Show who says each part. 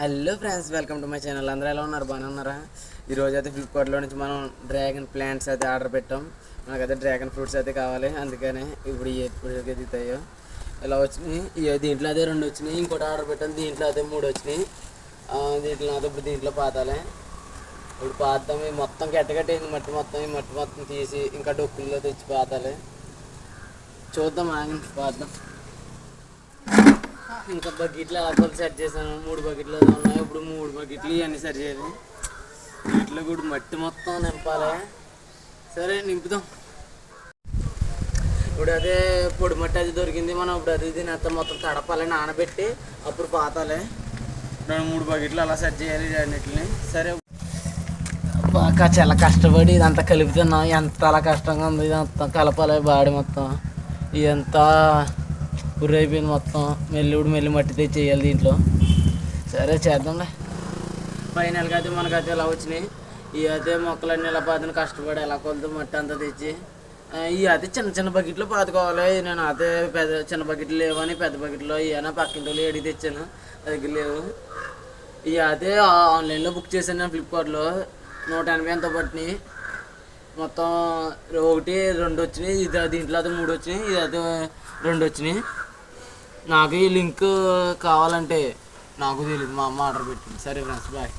Speaker 1: Hello friends, welcome to my channel. అందరూ ఎలా ఉన్నారు? బాగానే ఉన్నారా? ఈరోజు అయితే ఫ్లిప్కార్ట్లో నుంచి మనం డ్రాగన్ ప్లాంట్స్ అయితే ఆర్డర్ పెట్టాం. మనకైతే డ్రాగన్ ఫ్రూట్స్ అయితే కావాలి. అందుకని ఇప్పుడు ఎప్పుడు ఎదుగుతాయో ఇలా వచ్చినాయి. దీంట్లో అయితే 2 వచ్చినాయి. ఇంకోటి ఆర్డర్ పెట్టాం, దీంట్లో అయితే 3 వచ్చినాయి. దీంట్లో అయితే ఇప్పుడు దీంట్లో పాతాలి. ఇప్పుడు పాతాం. మొత్తం గట్టగట్టేది మట్టి మొత్తం తీసి ఇంకా డొక్కుల్లో తెచ్చి పాతాలి. చూద్దాం, ఆగండి పాతాం. ఇంకా బకెట్లు ఆకులు సెట్ చేశాను. 3 బకెట్లు ఉన్నాయి. ఇప్పుడు 3 బకెట్లు ఇవన్నీ సెట్ చేయాలి. వీటిలో కూడా మట్టి మొత్తం నింపాలి. సరే, నింపుదాం. ఇప్పుడు అదే పొడి మట్టి అది దొరికింది. మనం ఇప్పుడు అది దీని అంతా మొత్తం తడపాలి, నానబెట్టి అప్పుడు పాతాలి. 3 బకెట్లు అలా సెట్ చేయాలి అన్నిటిని. సరే, బాగా చాలా కష్టపడి ఇదంతా కలుపుతున్నాం. ఎంత అలా కష్టంగా ఉంది. ఇదంతా కలపాలి, బాడీ మొత్తం ఇదంతా అయిపోయింది మొత్తం. మెల్లి మట్టి తెచ్చి చేయాలి దీంట్లో. సరే, చేద్దాంలే. ఫైనల్గా అయితే మనకైతే ఇలా వచ్చినాయి. ఇవి అయితే మొక్కలన్నీ ఇలా పాతిన కష్టపడి ఎలా కొలతో మట్టి అంతా తెచ్చి ఇవి అయితే చిన్న బకెట్లో పాతుకోవాలి. నేను అయితే చిన్న బకెట్లు లేవని పెద్ద బకెట్లో ఇవైనా పక్కింటి ఏడికి తెచ్చాను, దగ్గర లేవు. ఇవి అయితే ఆన్లైన్లో బుక్ చేశాను నేను ఫ్లిప్కార్ట్లో. 180 ఎంతో పట్టినాయి. మొత్తం 1, 2 వచ్చినాయి. ఇది దీంట్లో అయితే 3 వచ్చినాయి. ఇది అయితే 2 వచ్చినాయి. నాకు ఈ లింక్ కావాలంటే నాకు తెలియదు, మా అమ్మ ఆర్డర్ పెట్టింది. సరే ఫ్రెండ్స్, బాయ్.